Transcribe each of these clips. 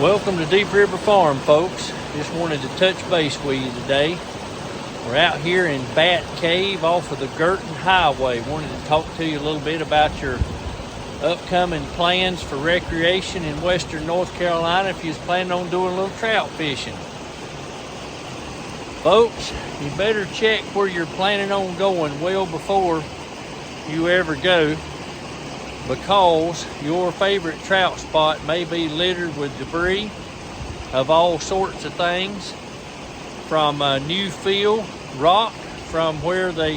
Welcome to Deep River Farm, folks. Just wanted to touch base with you today. We're out here in Bat Cave off of the Girton Highway. Wanted to talk to you a little bit about your upcoming plans for recreation in western North Carolina if you're planning on doing a little trout fishing. Folks, you better check where you're planning on going well before you ever go, because your favorite trout spot may be littered with debris of all sorts of things, from new fill, rock from where they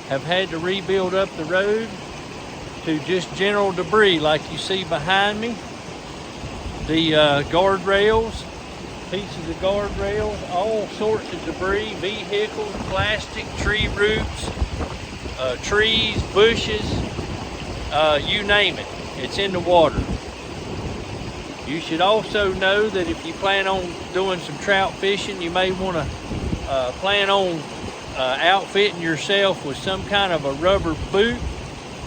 have had to rebuild up the road, to just general debris like you see behind me. The guardrails, pieces of guardrails, all sorts of debris, vehicles, plastic, tree roots, trees, bushes, you name it, it's in the water. You should also know that if you plan on doing some trout fishing, you may want to plan on outfitting yourself with some kind of a rubber boot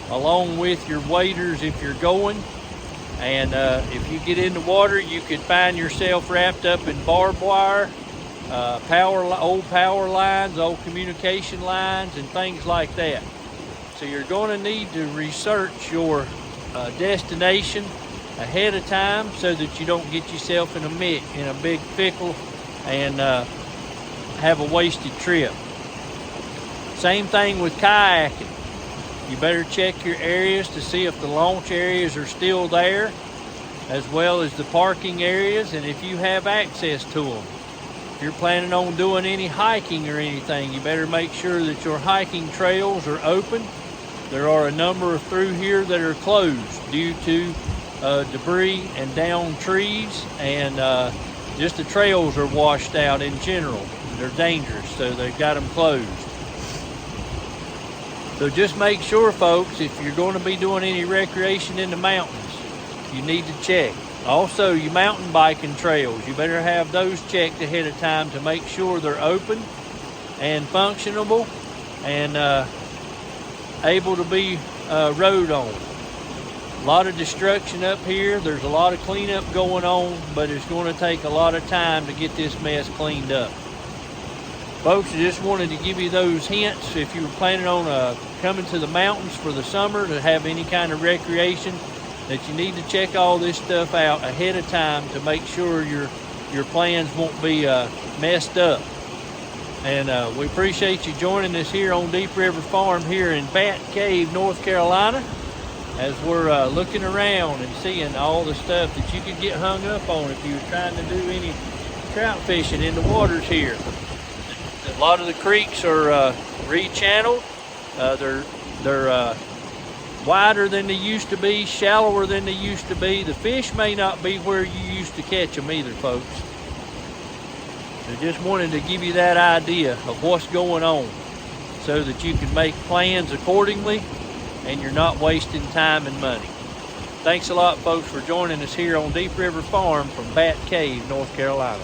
along with your waders if you're going. And if you get in the water, you could find yourself wrapped up in barbed wire, old power lines, old communication lines, and things like that. So you're going to need to research your destination ahead of time so that you don't get yourself in a big pickle and have a wasted trip. Same thing with kayaking. You better check your areas to see if the launch areas are still there, as well as the parking areas, and if you have access to them. If you're planning on doing any hiking or anything, you better make sure that your hiking trails are open. There are a number through here that are closed due to debris and downed trees, and just the trails are washed out in general. They're dangerous, so they've got them closed. So just make sure, folks, if you're going to be doing any recreation in the mountains, you need to check. Also, your mountain biking trails, you better have those checked ahead of time to make sure they're open and functionable and able to be rode on. A lot of destruction up here. There's a lot of cleanup going on, but it's going to take a lot of time to get this mess cleaned up. Folks, I just wanted to give you those hints. If you were planning on coming to the mountains for the summer to have any kind of recreation, that you need to check all this stuff out ahead of time to make sure your plans won't be messed up. And we appreciate you joining us here on Deep River Farm here in Bat Cave, North Carolina, as we're looking around and seeing all the stuff that you could get hung up on if you were trying to do any trout fishing in the waters here. A lot of the creeks are re-channeled. They're wider than they used to be, shallower than they used to be. The fish may not be where you used to catch them either, folks. I just wanted to give you that idea of what's going on so that you can make plans accordingly and you're not wasting time and money. Thanks a lot, folks, for joining us here on Deep River Farm from Bat Cave, North Carolina.